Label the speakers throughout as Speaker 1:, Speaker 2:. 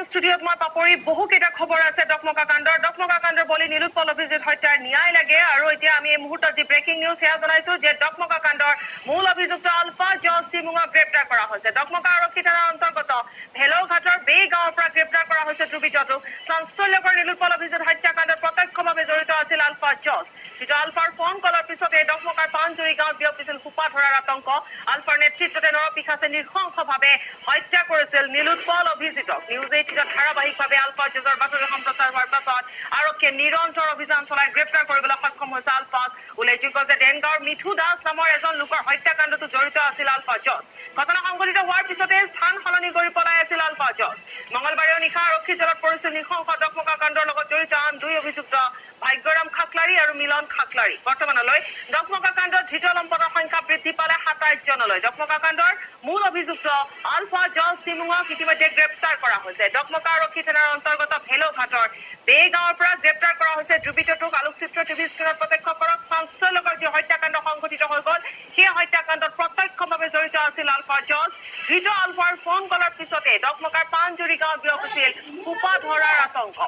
Speaker 1: ষ্টুডিঅ'ত মই পাপৰি বহুকেইটা খবৰ আছে ডকমকা কাণ্ডৰ বলি নীলোৎপল অভিজিত হত্যাৰ ন্যায় লাগে আৰু এতিয়া আমি এই মুহূৰ্তত যি ব্ৰেকিং নিউজ সেয়া জনাইছো যে ডকমকা কাণ্ডৰ মূল অভিযুক্ত আলফা জজ টিমুঙক গ্ৰেপ্তাৰ কৰা হৈছে ডকমকা আৰক্ষী থানাৰ অন্তৰ্গত ভেলৌঘাটৰ বে গাঁৱৰ পৰা গ্ৰেপ্তাৰ কৰা হৈছে ধৃতটোক চাঞ্চল্যকৰ নীলোৎপল অভিজিত হত্যাকাণ্ডত প্ৰত্যক্ষভাৱে জড়িত আছিল আলফা জজ যিটো আলফাৰ ফোন কলৰ পিছতে ডকমকাৰ পাঞ্জুৰি গাঁৱত বিয়পিছিল সোপা ধৰাৰ আতংক আলফাৰ নেতৃত্বতে নৰপিশাচে নৃশংসভাৱে হত্যা কৰিছিল নীলোৎপল অভিজিতক নিউজ 18ত ধাৰাবাহিকভাৱে আলফা জজৰ বাতৰি সম্প্ৰচাৰ হোৱাৰ পাছত আৰক্ষীয়ে নিৰন্তৰ অভিযান চলাই গ্ৰেপ্তাৰ কৰিবলৈ সক্ষম হৈছে আলফাক উল্লেখযোগ্য যে ডেনগাঁৱৰ মিঠু দাস নামৰ এজন লোকৰ হত্যাকাণ্ডতো জড়িত আছিল আলফা জজ ঘটনা সংঘটিত হোৱাৰ পিছতে স্থান সলনি কৰি পলাই আছিল আলফা জজ মঙলবাৰে নিশা আৰক্ষী জেলত পৰিছিল নৃশংস ডকমকা কাণ্ডৰ লগত জড়িত আন দুই অভিযুক্ত ভাগ্যৰাম খাকলাৰী আৰু মিলন খাকলাৰী বৰ্তমানলৈ ডকমকা কাণ্ডৰ ধৃত লম্পটৰ সংখ্যা বৃদ্ধি পালে 27 জনলৈ ডকমকা কাণ্ডৰ মূল অভিযুক্ত আলফা জজ টিমুঙক ইতিমধ্যে গ্ৰেপ্তাৰ কৰা হৈছে ডকমকা আৰক্ষী থানাৰ অন্তৰ্গত ভেলৌঘাটৰ বে গাঁৱৰ পৰা গ্ৰেপ্তাৰ কৰা হৈছে ধৃতটোক আলোকচিত্ৰ টিভি স্ক্ৰীণত প্ৰত্যক্ষ কৰক চাঞ্চল্যকৰ যি হত্যাকাণ্ড সংঘটিত হৈ গ'ল সেই হত্যাকাণ্ডত প্ৰত্যক্ষভাৱে জড়িত আছিল আলফা জজ ধৃত আলফাৰ ফোন কলৰ পিছতে ডকমকাৰ পাঞ্জুৰি গাঁৱত বিয়পিছিল সোপা ধৰাৰ আতংক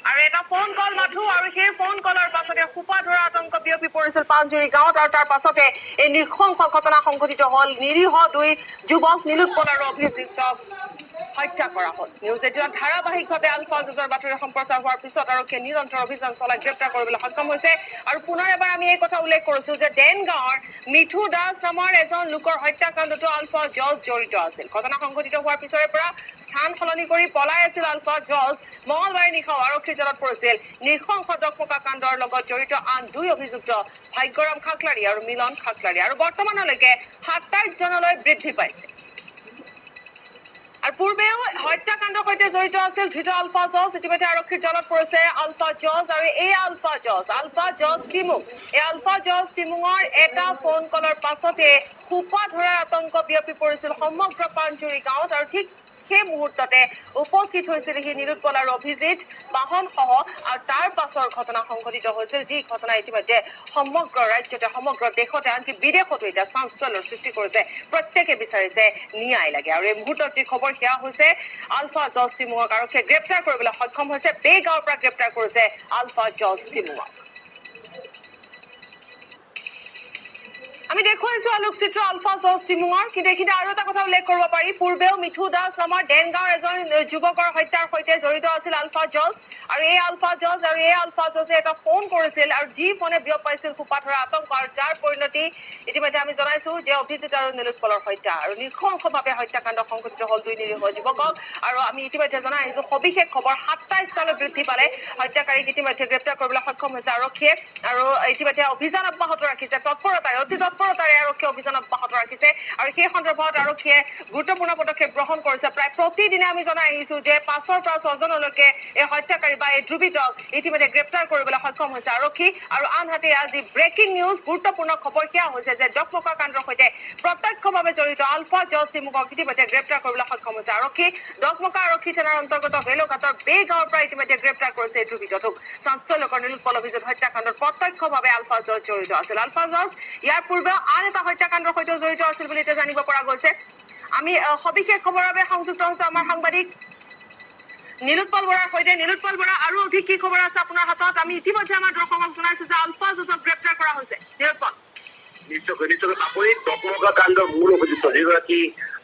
Speaker 1: আৰু এটা ফোন কল মাথো আৰু সেই ফোন কলৰ পাছতে সোপা ধৰা আতংক বিয়পি পৰিছিল পাঞ্জুৰি গাঁৱত আৰু তাৰ পাছতে এই নৃশংস ঘটনা সংঘটিত হল নিৰীহ দুই যুৱক নীলোৎপল আৰু অভিযুক্তক হত্যা কৰা হল নিউজ 18ত ধাৰাবাহিকভাৱে আলফা জজৰ বাতৰি সম্প্ৰচাৰ হোৱাৰ পিছত আৰক্ষীয়ে নিৰন্তৰ অভিযান চলাই গ্ৰেপ্তাৰ কৰিবলৈ সক্ষম হৈছে আৰু পুনৰ এবাৰ আমি এই কথা উল্লেখ কৰিছো যে ডেনগাঁৱৰ মিঠু দাস নামৰ এজন লোকৰ হত্যাকাণ্ডতো আলফা জজ জড়িত আছিল ঘটনা সংঘটিত হোৱাৰ পিছৰে পৰা স্থান সলনি কৰি পলাই আছিল আলফা জজ মঙলবাৰে নিশাও আৰক্ষী জেলত পৰিছিল নৃশংস ডকমকা কাণ্ডৰ লগত জড়িত আন দুই অভিযুক্ত ভাগ্যৰাম খাকলাৰী আৰু মিলন খাকলাৰী আৰু বৰ্তমানলৈকে 27 জনলৈ বৃদ্ধি পাইছে আৰু পূৰ্বেও হত্যাকাণ্ডৰ সৈতে জড়িত আছিল ধৃত আলফা জজ ইতিমধ্যে আৰক্ষীৰ জালত পৰিছে আলফা জজ আৰু এই আলফা জজ টিমুং এই আলফা জজ টিমুঙৰ এটা ফোন কলৰ পাছতে সোপা ধৰাৰ আতংক বিয়পি পৰিছিল সমগ্ৰ পাঞ্জুৰি গাঁৱত আৰু ঠিক সেই মুহূৰ্ততে উপস্থিত হৈছিল সি নীলোৎপল আৰু অভিজিত বাহনসহ আৰু তাৰ পাছৰ ঘটনা সংঘটিত হৈছিল যি ঘটনা ইতিমধ্যে সমগ্ৰ ৰাজ্যতে সমগ্ৰ দেশতে আনকি বিদেশতো এতিয়া চাঞ্চল্যৰ সৃষ্টি কৰিছে প্ৰত্যেকে বিচাৰিছে ন্যায় লাগে আৰু এই মুহূৰ্তত যি খবৰ সেয়া হৈছে আলফা জজ টিমুঙক আৰক্ষীয়ে গ্ৰেপ্তাৰ কৰিবলৈ সক্ষম হৈছে বে গাঁৱৰ পৰা গ্ৰেপ্তাৰ কৰিছে আলফা জজ টিমুঙক আমি দেখুৱাইছো আলোকচিত্ৰ আলফা জজ টিমুঙৰ কিন্তু এইখিনি আৰু এটা কথা উল্লেখ কৰিব পাৰি পূৰ্বেও মিঠু দাস নামৰ ডেনগাঁৱৰ এজন যুৱকৰ হত্যাৰ সৈতে জড়িত আছিল আলফা জজ আৰু এই আলফা জজে এটা ফোন কৰিছিল আৰু যি ফোনে বিয়পাইছিল সোপা ধৰা আতংক আৰু যাৰ পৰিণতি ইতিমধ্যে আমি জনাইছো যে অভিজিত আৰু নীলোৎপলৰ হত্যা আৰু নৃশংসভাৱে হত্যাকাণ্ড সংঘটিত হল দুই নিৰীহ যুৱকক আৰু আমি ইতিমধ্যে জনাই আহিছো সবিশেষ খবৰ 27 জনলৈ বৃদ্ধি পালে হত্যাকাৰীক ইতিমধ্যে গ্ৰেপ্তাৰ কৰিবলৈ সক্ষম হৈছে আৰক্ষীয়ে আৰু ইতিমধ্যে অভিযান অব্যাহত ৰাখিছে তৎপৰতাৰে আৰক্ষীয়ে অভিযান অব্যাহত ৰাখিছে আৰু সেই সন্দৰ্ভত আৰক্ষীয়ে গুৰুত্বপূৰ্ণ পদক্ষেপ গ্ৰহণ কৰিছে প্ৰায় প্ৰতিদিনে আমি জনাই আহিছো যে 5ৰ পৰা 6 জনলৈকে এই হত্যাকাৰী বা এই ধৃতক ইতিমধ্যে গ্ৰেপ্তাৰ কৰিবলৈ সক্ষম হৈছে আৰক্ষী আৰু আনহাতে আজি ব্ৰেকিং নিউজ গুৰুত্বপূৰ্ণ খবৰ সেয়া হৈছে যে ডকমকা কাণ্ডৰ সৈতে প্ৰত্যক্ষভাৱে জড়িত আলফা জজ টিমুঙক ইতিমধ্যে গ্ৰেপ্তাৰ কৰিবলৈ সক্ষম হৈছে আৰক্ষী ডকমকা আৰক্ষী থানাৰ অন্তৰ্গত ভেলৌঘাটৰ বে গাঁৱৰ পৰা ইতিমধ্যে গ্ৰেপ্তাৰ কৰিছে এই ধৃতটোক চাঞ্চল্যকৰ নীলোৎপল অভিজিত হত্যাকাণ্ডত প্ৰত্যক্ষভাৱে আলফা জজ জড়িত আছিল আলফা জজ ইয়াৰ পূৰ্বে আন এটা হত্যাকাণ্ডৰ সৈতে জড়িত আছিল বুলি এতিয়া জানিব পৰা গৈছে আমি সবিশেষ খবৰৰ বাবে সংযুক্ত হৈছো আমাৰ সাংবাদিক নীলোৎপল বৰাৰ সৈতে নীলোৎপল বৰা আৰু অধিক কি খবৰ আছে আপোনাৰ হাতত আমি ইতিমধ্যে আমাৰ দৰ্শকক জনাইছো যে আলফা জজক গ্ৰেপ্তাৰ কৰা হৈছে নীলোৎপল
Speaker 2: নিশ্চয় আপুনি ডকমকা কাণ্ডৰ মূল অভিযুক্ত যিগৰাকী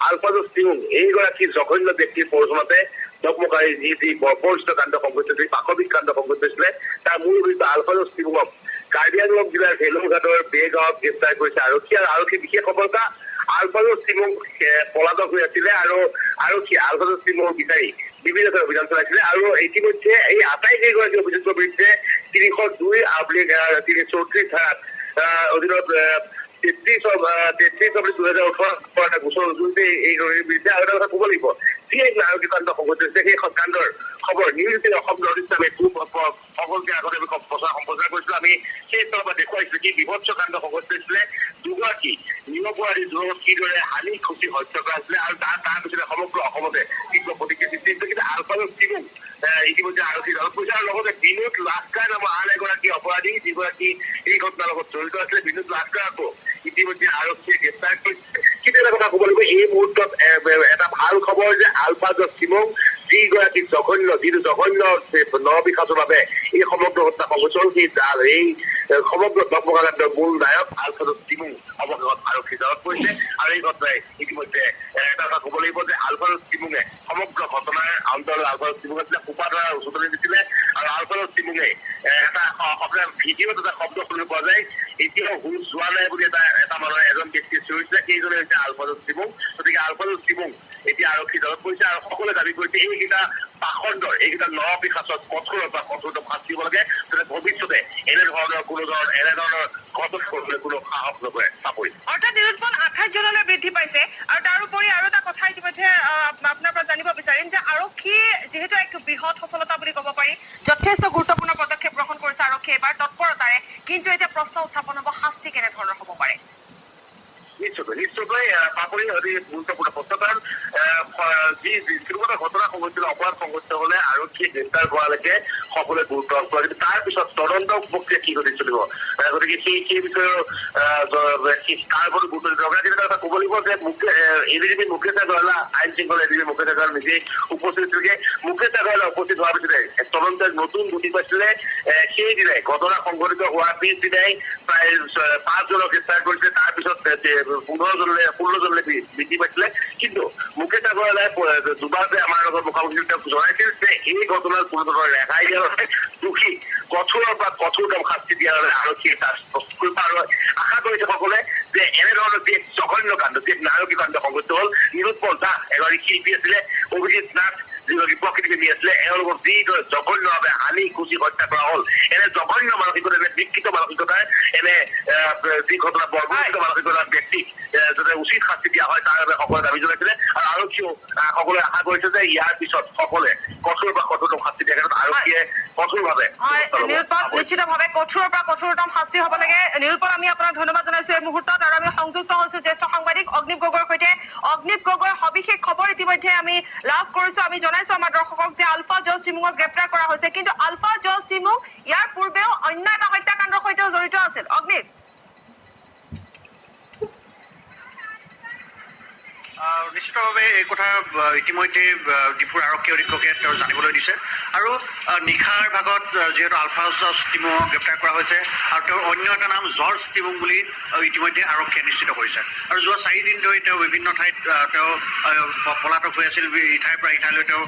Speaker 2: আলফা জজ টিমুং এইগৰাকী জঘন্য ব্যক্তিৰ প্ৰৰোচনাতে ডকমকাৰ যি বৰ্বৰচিত কাণ্ড সংঘটিত হৈছিল পাশবিক কাণ্ড সংঘটিত হৈছিলে তাৰ মূল অভিযুক্ত আলফা জজ টিমুঙক কাৰ্বি আংলং জিলাৰ ভেলৌঘাটৰ বে গাঁৱত গ্ৰেপ্তাৰ কৰিছে আৰক্ষী বিশেষ সফলতা আলফা জজ টিমুং পলাতক হৈ আছিলে আৰু আৰক্ষী আলফা জজ টিমুঙক বিচাৰি বিভিন্ন ধৰণৰ অভিযান চলাইছিলে আৰু ইতিমধ্যে এই আটাইকেইগৰাকী অভিযুক্তৰ বিৰুদ্ধে 302/34 ধাৰাত অধীনত 33/2018 এটা গোচৰ ৰুজুতে এই বিৰুদ্ধে আৰু এটা কথা ক'ব লাগিব যি এক নাৰকীয় কাণ্ড সংঘটিত হৈছে সেই কাণ্ডৰ খবৰ নিউজ অসম নৰ্থ ইষ্ট আমি খুব সফলকে আগতে আমি সম্প্ৰচাৰ কৰিছিলো আমি সেই স্থলৰ পৰা দেখুৱাইছিলো কি বিভৎস কাণ্ড সংঘটিত হৈছিলে দুগৰাকী নিৰপৰাধী যুৱকক কিদৰে হানি খুচি হত্যা কৰা হৈছিলে আৰু তাৰ পিছতে সমগ্ৰ অসমতে তীব্ৰ প্ৰতিক্ৰিয়া সৃষ্টি হৈছিল কিন্তু আলফা জজ টিমুং ইতিমধ্যে আৰক্ষী জালত পৰিছে আৰু লগতে বিনোদ লাস্কাৰ নামৰ আন এগৰাকী অপৰাধী যিগৰাকী এই ঘটনাৰ লগত জড়িত আছিলে বিনোদ লাস্কাৰকো ইতিমধ্যে আৰক্ষীয়ে গ্ৰেপ্তাৰ কৰিছে কিন্তু এটা কথা ক'ব লাগিব এই মুহূৰ্তত এটা ভাল খবৰ যে আলফা জজ টিমুং যিগৰাকী যিটো জঘন্য নৰবিকাশৰ বাবে এই সমগ্ৰ হত্যা সংঘটিত এই সমগ্ৰ ডকমক কাণ্ডৰ মূল নায়ক আলফাজুছ টিমুং অৱশেষত আৰক্ষী জালত পৰিছে আৰু এই ঘটনাই ইতিমধ্যে এটা কথা ক'ব লাগিব যে আলফাজুছ টিমুঙে সমগ্ৰ ঘটনাৰ অন্তৰত আলফাজুছ টিমুঙে সোপা ধৰাৰ উচতনি দিছিলে আৰু আলফাজুছ টিমুঙে এটা আপোনাৰ ভিডিঅ'ত এটা শব্দ শুনিব পোৱা যায় এতিয়াও হুঁচ যোৱা নাই বুলি এটা মানুহে এজন ব্যক্তিয়ে চিঞৰিছিলে সেইজনে হৈছে আলফাজুছ টিমুং গতিকে আলফাজুছ টিমুং এতিয়া আৰক্ষী জালত পৰিছে আৰু সকলোৱে দাবী কৰিছে এইকেইটা পাখণ্ডৰ এইকেইটা নৰপিশাচক কঠোৰ শাস্তি দিব লাগে যাতে ভৱিষ্যতে এনেধৰণৰ ঘটনা কৰিবলৈ কোনো সাহস নকৰে চাপৰি
Speaker 1: অৰ্থাৎ নিৰুৎপল 28 জনলৈ বৃদ্ধি পাইছে আৰু তাৰোপৰি আৰু এটা কথা ইতিমধ্যে আপোনাৰ পৰা জানিব বিচাৰিম যে আৰক্ষী যিহেতু এক বৃহৎ সফলতা বুলি ক'ব পাৰি যথেষ্ট গুৰুত্বপূৰ্ণ পদক্ষেপ গ্ৰহণ কৰিছে আৰক্ষীয়ে এবাৰ তৎপৰতাৰে কিন্তু এতিয়া প্ৰশ্ন উত্থাপন হ'ব শাস্তি কেনেধৰণৰ হ'ব পাৰে
Speaker 2: নিশ্চয়কৈ পাপৰি অতি গুৰুত্বপূৰ্ণ প্ৰশ্ন কাৰণ কোনো এটা ঘটনা সংঘটিত অপৰাধ সংঘটিত হলে আৰক্ষীয়ে গ্ৰেপ্তাৰ কৰালৈকে সকলোৱে গুৰুত্ব আৰোপ কৰে কিন্তু তাৰ পিছত তদন্ত প্ৰক্ৰিয়া কি গতি চলিব গতিকে সেই বিষয়ে তাৰ ওপৰত গুৰুত্ব দিব কিন্তু এটা ক'ব লাগিব যে এডিজিপি মুকেশ আগৰৱালা আইন শৃংখলা এডিজিপি মুকেশ আগৰৱালা নিজেই উপস্থিত থাকে মুকেশ আগৰৱালা উপস্থিত হোৱাৰ পিছতে তদন্তৰ নতুন গতি পাইছিলে সেইদিনাই ঘটনা সংঘটিত হোৱাৰ পিছদিনাই প্ৰায় 5 জনক গ্ৰেপ্তাৰ কৰিছে তাৰপিছত 16 জনলৈ বৃদ্ধি পাইছিলে কিন্তু মুকেশ আগৰৱালাই দুবাৰ যে আমাৰ লগত মুখামুখি জনাইছিল যে এই ঘটনাৰ কোনো ধৰণৰ ৰেহাই দিয়া নহয় দোষী কঠোৰৰ পৰা কঠোৰতম শাস্তি দিয়াৰ বাবে আৰক্ষীয়ে তাত প্ৰস্তুত কৰিব আৰু আশা কৰিছে সকলোৱে যে এনেধৰণৰ যি জঘন্য কাণ্ড যি নাৰকীয় কাণ্ড সংঘটিত হ'ল নিৰুৎপল দাস এগৰাকী শিল্পী আছিলে অভিজিৎ নাথ যিগৰাকী প্ৰকৃতিপ্ৰেমী আছিলে এওঁলোকক যিদৰে জঘন্যভাৱে আনি খুচি হত্যা কৰা হ'ল এনে জঘন্য মানসিকতা এনে বিকৃত মানসিকতাৰ এনে যি ঘটনা বৰ্বৰিত মানসিকতাৰ ব্যক্তিক যাতে উচিত শাস্তি দিয়া হয় তাৰ বাবে সকলোৱে দাবী জনাইছিলে আৰু আৰক্ষীয়েও সকলোৱে আশা কৰিছে যে ইয়াৰ পিছত সকলোৱে কঠোৰ বা কঠোৰতম শাস্তি দিয়াৰ ক্ষেত্ৰত আৰক্ষীয়ে কঠোৰভাৱে
Speaker 1: নিশ্চিতভাৱে কঠোৰৰ পৰা কঠোৰতম শাস্তি হ'ব লাগে নিৰুৎপল আমি আপোনাক ধন্যবাদ জনাইছো এই মুহূৰ্তত আৰু আমি সংযুক্ত হৈছো জ্যেষ্ঠ সাংবাদিক অগ্নিৱ গগৈৰ সৈতে অগ্নিৱ গগৈৰ সবিশেষ খবৰ ইতিমধ্যে আমি লাভ কৰিছো আমি জনাইছো আমাৰ দৰ্শকক যে আলফাজুছ টিমুঙক গ্ৰেপ্তাৰ কৰা হৈছে কিন্তু আলফাজুছ টিমুং ইয়াৰ পূৰ্বেও অন্য এটা হত্যাকাণ্ডৰ সৈতেও জড়িত আছিল অগ্নিৱ
Speaker 3: নিশ্চিতভাৱে এই কথা ইতিমধ্যে ডিফুৰ আৰক্ষী অধীক্ষকে তেওঁ জানিবলৈ দিছে আৰু নিশাৰ ভাগত যিহেতু আলফাজুছ টিমুঙক গ্ৰেপ্তাৰ কৰা হৈছে আৰু তেওঁৰ অন্য এটা নাম জৰ্জ টিমুং বুলি ইতিমধ্যে আৰক্ষীয়ে নিশ্চিত কৰিছে আৰু যোৱা 4 দিন ধৰি তেওঁ বিভিন্ন ঠাইত তেওঁ পলাতক হৈ আছিল ইঠাইৰ পৰা ইঠাইলৈ তেওঁ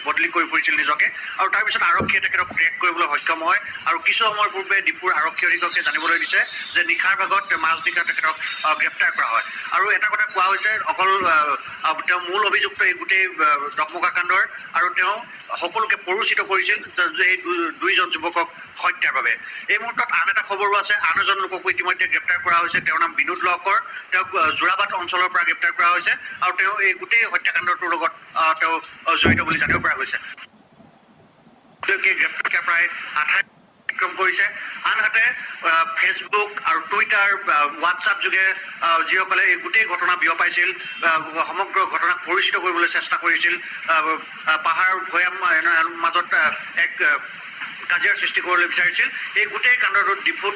Speaker 3: বদলি কৰি ফুৰিছিল নিজকে আৰু তাৰপিছত আৰক্ষীয়ে তেখেতক ট্ৰেক কৰিবলৈ সক্ষম হয় আৰু কিছু সময়ৰ পূৰ্বে ডিফুৰ আৰক্ষী অধীক্ষকে জানিবলৈ দিছে যে নিশাৰ ভাগত মাজনিশা তেখেতক গ্ৰেপ্তাৰ কৰা হয় আৰু এটা কথা কোৱা হৈছে অকল তেওঁ মূল অভিযুক্ত এই গোটেই ডকমক কাণ্ডৰ আৰু তেওঁ সকলোকে প্ৰৰোচিত কৰিছিল এই দুইজন যুৱকক হত্যাৰ বাবে এই মুহূৰ্তত আন এটা খবৰো আছে আন এজন লোককো ইতিমধ্যে গ্ৰেপ্তাৰ কৰা হৈছে তেওঁৰ নাম বিনোদ লহকৰ তেওঁক যোৰাবাট অঞ্চলৰ পৰা গ্ৰেপ্তাৰ কৰা হৈছে আৰু তেওঁ এই গোটেই হত্যাকাণ্ডটোৰ লগত তেওঁ জড়িত বুলি জানিব পৰা গৈছে গ্ৰেপ্তাৰ প্ৰায় 28 কৰিছে আনহাতে ফেচবুক আৰু টুইটাৰ হোৱাটছআপ যোগে যিসকলে এই গোটেই ঘটনা বিয়পাইছিল সমগ্ৰ ঘটনাক পৰিচিত কৰিবলৈ চেষ্টা কৰিছিল পাহাৰ ভৈয়াম মাজত এক কাজিয়াৰ সৃষ্টি কৰিবলৈ বিচাৰিছিল এই গোটেই কাণ্ডটোত ডিফুত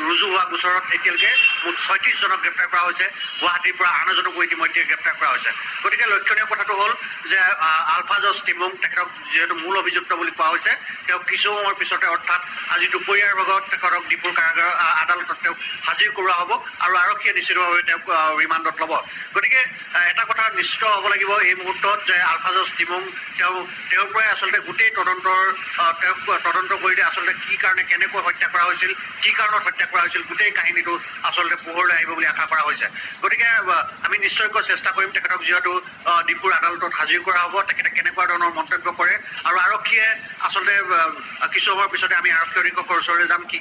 Speaker 3: ৰুজু হোৱা গোচৰত এতিয়ালৈকে মুঠ 36 জনক গ্ৰেপ্তাৰ কৰা হৈছে গুৱাহাটীৰ পৰা আন এজনকো ইতিমধ্যে গ্ৰেপ্তাৰ কৰা হৈছে গতিকে লক্ষণীয় কথাটো হ'ল যে আলফাজুছ টিমুং তেখেতক যিহেতু মূল অভিযুক্ত বুলি কোৱা হৈছে তেওঁক কিছু সময়ৰ পিছতে অৰ্থাৎ আজি দুপৰীয়াৰ ভাগত তেখেতক ডিফুৰ কাৰাগাৰ আদালতত তেওঁক হাজিৰ কৰোৱা হ'ব আৰু আৰক্ষীয়ে নিশ্চিতভাৱে তেওঁক ৰিমাণ্ডত ল'ব গতিকে এটা কথা নিশ্চিত হ'ব লাগিব এই মুহূৰ্তত যে আলফাজুছ টিমুং তেওঁৰ পৰাই আচলতে গোটেই তদন্ত কৰিলে আচলতে কি কাৰণে কেনেকৈ হত্যা কৰা হৈছিল কি কাৰণত হত্যা কৰা হৈছিল গোটেই কাহিনীটো আচলতে পোহৰলৈ আহিব বুলি আশা কৰা হৈছে গতিকে আমি নিশ্চয়কৈ চেষ্টা কৰিম তেখেতক যিহেতু ডিফুৰ আদালতত হাজিৰ কৰা হ'ব তেখেতে কেনেকুৱা ধৰণৰ মন্তব্য কৰে আৰু আৰক্ষীয়ে আচলতে কিছু সময়ৰ পিছতে আমি আৰক্ষী অধীক্ষকৰ ওচৰলৈ যাম কি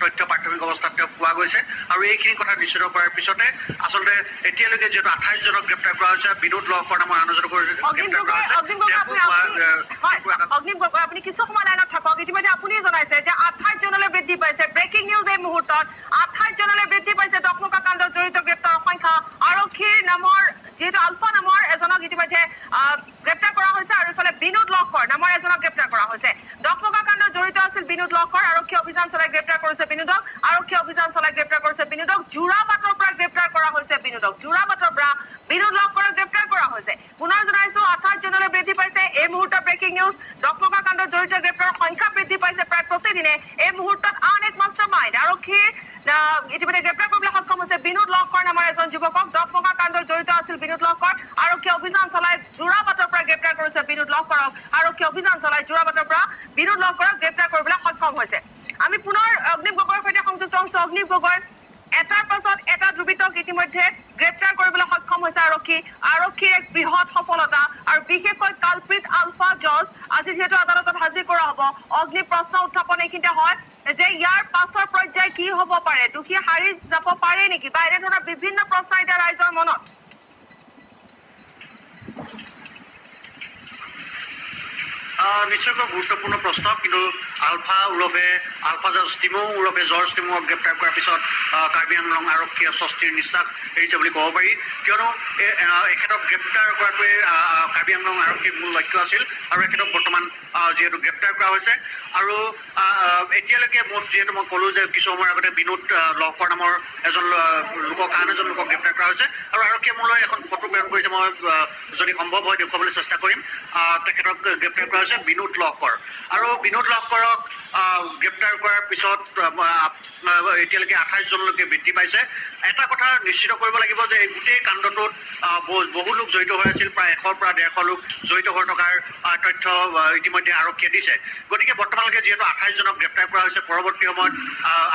Speaker 3: তথ্য প্ৰাথমিক অৱস্থাত তেওঁক পোৱা গৈছে আৰু এইখিনি কথা নিশ্চিত কৰাৰ পিছতে আচলতে এতিয়ালৈকে যিহেতু 28 জনক গ্ৰেপ্তাৰ কৰা হৈছে বিনোদ লহকৰ নামৰ আন এজনক গ্ৰেপ্তাৰ কৰা হৈছে
Speaker 1: অগ্নিৱ গগৈ আপুনি কিছু সময় লাইনত থাকক ইতিমধ্যে আপুনি জনাইছে যে 28 জনলৈ বৃদ্ধি পাইছে ব্ৰেকিং নিউজ এই মুহূৰ্তত 28 জনলৈ বৃদ্ধি পাইছে ডকমক কাণ্ডত জড়িত গ্ৰেপ্তাৰৰ সংখ্যা আৰক্ষীৰ নামৰ যিহেতু আলফা নামৰ এজনক ইতিমধ্যে গ্ৰেপ্তাৰ কৰা হৈছে আৰু ইফালে বিনোদ লহকৰ নামৰ এজনক গ্ৰেপ্তাৰ কৰা হৈছে ডকমক কাণ্ডত জড়িত আছিল বিনোদ লহকৰ আৰক্ষী অভিযান চলাই গ্ৰেপ্তাৰ কৰিছে বিনোদক যোৰাবাটৰ পৰা গ্ৰেপ্তাৰ কৰা হৈছে বিনোদ লহকৰক গ্ৰেপ্তাৰ কৰা হৈছে পুনৰ জনাইছো 28 এই মুহূৰ্তৰ ব্ৰেকিং নিউজ ডকমকা কাণ্ডত জড়িত গ্ৰেপ্তাৰৰ সংখ্যা বৃদ্ধি পাইছে প্ৰায় প্ৰতিদিনে এই মুহূৰ্তত আন এক মাষ্টাৰ মাইণ্ড আৰক্ষীৰ ইতিমধ্যে গ্ৰেপ্তাৰ কৰিবলৈ সক্ষম হৈছে বিনোদ লহকৰ নামৰ এজন যুৱকক ডকমকা কাণ্ডত জড়িত আছিল বিনোদ লহকৰ আৰক্ষীয়ে অভিযান চলাই যোৰাবাটৰ পৰা গ্ৰেপ্তাৰ কৰিছে বিনোদ লহকৰক আৰক্ষীয়ে অভিযান চলাই যোৰাবাটৰ পৰা বিনোদ লহকৰক গ্ৰেপ্তাৰ কৰিবলৈ সক্ষম হৈছে আমি পুনৰ অগ্নিব গগৈৰ সৈতে সংযুক্ত হৈছো অগ্নিব গগৈ এটাৰ পাছত এটা ধৃতক ইতিমধ্যে গ্ৰেপ্তাৰ কৰিবলৈ সক্ষম হৈছে আৰক্ষীৰ এক বৃহৎ সফলতা আৰু বিশেষকৈ কালপ্ৰিট আলফা জজ আজি যিহেতু আদালতত হাজিৰ কৰা হ'ব অগ্নি প্ৰশ্ন উত্থাপন এইখিনিতে হয় যে ইয়াৰ পাছৰ পৰ্যায় কি হ'ব পাৰে দুখী হাৰি যাব পাৰে নেকি বা এনেধৰণৰ বিভিন্ন প্ৰশ্ন এতিয়া ৰাইজৰ মনত
Speaker 3: নিশ্চয়কৈ গুৰুত্বপূৰ্ণ প্ৰশ্ন কিন্তু আলফা জজ টিমু জৰ্জ টিমুক গ্ৰেপ্তাৰ কৰাৰ পিছত কাৰ্বি আংলং আৰক্ষীয়ে স্বস্তিৰ নিশ্বাস এৰিছে বুলি ক'ব পাৰি কিয়নো এখেতক গ্ৰেপ্তাৰ কৰাটোৱে কাৰ্বি আংলং আৰক্ষীৰ মূল লক্ষ্য আছিল আৰু এখেতক বৰ্তমান যিহেতু গ্ৰেপ্তাৰ কৰা হৈছে আৰু এতিয়ালৈকে যিহেতু মই ক'লো যে কিছু সময়ৰ আগতে বিনোদ লহকৰ নামৰ এজন আন এজন লোকক গ্ৰেপ্তাৰ কৰা হৈছে আৰু আৰক্ষীয়ে মোলৈ এখন ফটো প্ৰেৰণ কৰিছে মই যদি সম্ভৱ হয় দেখুৱাবলৈ চেষ্টা কৰিম তেখেতক গ্ৰেপ্তাৰ কৰা হৈছে বিনোদ লহকৰ আৰু বিনোদ লহকৰক গ্ৰেপ্তাৰ কৰাৰ পিছত এতিয়ালৈকে 28 জনলৈকে বৃদ্ধি পাইছে এটা কথা নিশ্চিত কৰিব লাগিব যে এই গোটেই কাণ্ডটোত বহু লোক জড়িত হৈ আছিল প্ৰায় 100 পৰা 150 লোক জড়িত হৈ থকাৰ তথ্য ইতিমধ্যে আৰক্ষীয়ে দিছে গতিকে বৰ্তমানলৈকে যিহেতু 28 জনক গ্ৰেপ্তাৰ কৰা হৈছে পৰৱৰ্তী সময়ত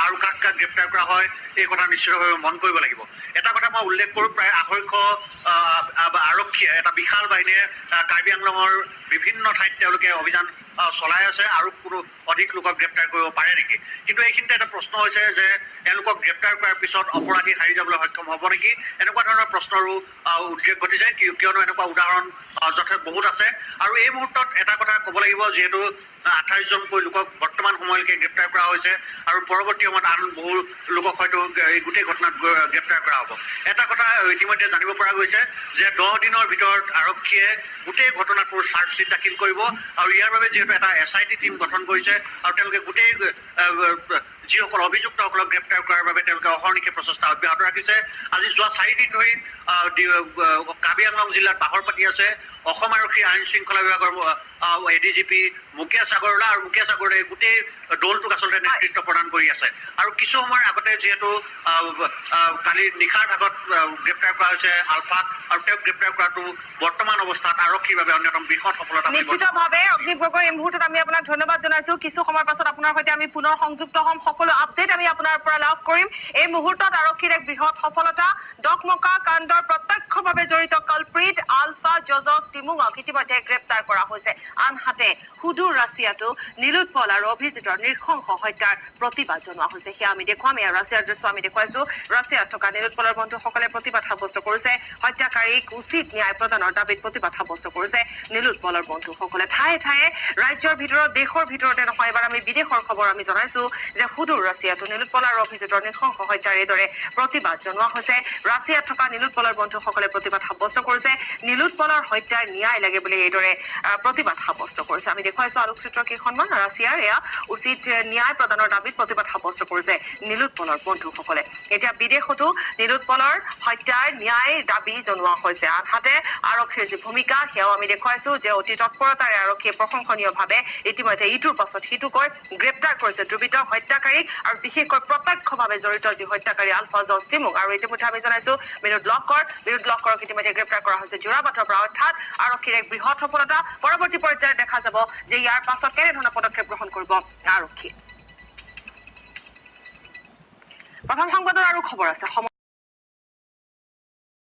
Speaker 3: আৰু কাক গ্ৰেপ্তাৰ কৰা হয় এই কথা নিশ্চিতভাৱে মন কৰিব লাগিব এটা কথা মই উল্লেখ কৰোঁ প্ৰায় 250 আৰক্ষীয়ে এটা বিশাল বাহিনীয়ে কাৰ্বি আংলঙৰ বিভিন্ন ঠাইত তেওঁলোকে অভিযান চলাই আছে আৰু কোনো অধিক লোকক গ্ৰেপ্তাৰ কৰিব পাৰে নেকি কিন্তু এইখিনিতে এটা প্ৰশ্ন হৈছে যে এওঁলোকক গ্ৰেপ্তাৰ কৰাৰ পিছত অপৰাধী হাৰি যাবলৈ সক্ষম হ'ব নেকি এনেকুৱা ধৰণৰ প্ৰশ্নৰো উদ্ৰেক ঘটিছে কিয়নো এনেকুৱা উদাহৰণ যথেষ্ট বহুত আছে আৰু এই মুহূৰ্তত এটা কথা ক'ব লাগিব যিহেতু 28 জনকৈ লোকক বৰ্তমান সময়লৈকে গ্ৰেপ্তাৰ কৰা হৈছে আৰু পৰৱৰ্তী সময়ত আন বহু লোকক হয়তো এই গোটেই ঘটনাত গ্ৰেপ্তাৰ কৰা হ'ব এটা কথা ইতিমধ্যে জানিব পৰা গৈছে যে 10 দিনৰ ভিতৰত আৰক্ষীয়ে গোটেই ঘটনাটোৰ চাৰ্জশ্বিট দাখিল কৰিব আৰু ইয়াৰ বাবে যিহেতু এটা SIT টিম গঠন কৰিছে আৰু তেওঁলোকে গোটেই যিসকল অভিযুক্তসকলক গ্ৰেপ্তাৰ কৰাৰ বাবে তেওঁলোকে অহৰ্নিশে প্ৰচেষ্টা অব্যাহত ৰাখিছে আজি যোৱা 4 দিন ধৰি কাৰ্বি আংলং জিলাত বাহৰ পাতি আছে অসম আৰক্ষী আইন শৃংখলা বিভাগৰ ADGP মুকেশ আগৰৱালা আৰু মুকেশ আগৰৱালাই গোটেই দলটোক আচলতে নেতৃত্ব প্ৰদান কৰি আছে আৰু কিছু সময়ৰ আগতে যিহেতু কালি নিশাৰ ভাগত গ্ৰেপ্তাৰ কৰা হৈছে আলফাক আৰু তেওঁক গ্ৰেপ্তাৰ কৰাটো বৰ্তমান অৱস্থাত আৰক্ষীৰ বাবে অন্যতম বৃহৎ সফলতা
Speaker 1: নিশ্চিতভাৱে অগ্নিব গগৈ এই মুহূৰ্তত আমি আপোনাক ধন্যবাদ জনাইছো কিছু সময়ৰ পাছত আপোনাৰ সৈতে আমি পুনৰ সংযুক্ত হ'ম সকলো আপডেট আমি আপোনাৰ পৰা লাভ কৰিম এই মুহূৰ্তত আৰক্ষীৰ এক বৃহৎ সফলতা ডকমকা কাণ্ডৰ প্ৰত্যক্ষভাৱে জড়িত কালপ্ৰিট আলফা জজক টিমুক ইতিমধ্যে গ্ৰেপ্তাৰ কৰা হৈছে আনহাতে সুদূৰ ৰাছিয়াতো নীলোৎপল আৰু অভিজিতৰ নৃশংস হত্যাৰ প্ৰতিবাদ জনোৱা হৈছে সেয়া আমি দেখুৱাম এয়া ৰাছিয়াৰ দৃশ্য আমি দেখুৱাইছো ৰাছিয়াত থকা নীলোৎপলৰ বন্ধুসকলে প্ৰতিবাদ সাব্যস্ত কৰিছে হত্যাকাৰীক উচিত ন্যায় প্ৰদানৰ দাবীত প্ৰতিবাদ সাব্যস্ত কৰিছে নীলোৎপলৰ বন্ধুসকলে ঠায়ে ঠায়ে ৰাজ্যৰ ভিতৰত দেশৰ ভিতৰতে নহয় এবাৰ আমি বিদেশৰ খবৰ আমি জনাইছো যে সুদূৰ ৰাছিয়াতো নীলোৎপল আৰু অভিজিতৰ নৃশংস হত্যাৰ এইদৰে প্ৰতিবাদ জনোৱা হৈছে ৰাছিয়াত থকা নীলোৎপলৰ বন্ধুসকলে প্ৰতিবাদ সাব্যস্ত কৰিছে নীলোৎপলৰ হত্যাৰ ন্যায় লাগে বুলি এইদৰে প্ৰতিবাদ সাব্যস্ত কৰিছে আমি দেখুৱাইছো আলোকচিত্ৰ কেইখনমান ৰাছিয়াৰ এয়া উচিত ন্যায় প্ৰদানৰ দাবীত প্ৰতিবাদ সাব্যস্ত কৰিছে নীলোৎপলৰ বন্ধুসকলে এতিয়া বিদেশতো নীলোৎপলৰ হত্যাৰ ন্যায় দাবী জনোৱা হৈছে আনহাতে আৰক্ষীৰ যি ভূমিকা সেয়াও আমি দেখুৱাইছো যে অতি তৎপৰতাৰে আৰক্ষীয়ে প্ৰশংসনীয়ভাৱে ইতিমধ্যে ইটোৰ পাছত সিটোকৈ গ্ৰেপ্তাৰ কৰিছে দুৰ্বৃত্ত হত্যাকাৰীক আৰু বিশেষকৈ প্ৰত্যক্ষভাৱে জড়িত যি হত্যাকাৰী আলফা জজ টিমুক আৰু ইতিমধ্যে আমি জনাইছো বিনোদ লহকৰক ইতিমধ্যে গ্ৰেপ্তাৰ কৰা হৈছে যোৰাবাটৰ পৰা অৰ্থাৎ আৰক্ষীৰ এক বৃহৎ সফলতা পৰৱৰ্তী পৰ্যায়ত দেখা যাব যে ইয়াৰ পাছত কেনেধৰণৰ পদক্ষেপ গ্ৰহণ কৰিব আৰক্ষী প্ৰথম সংবাদৰ আৰু খবৰ আছে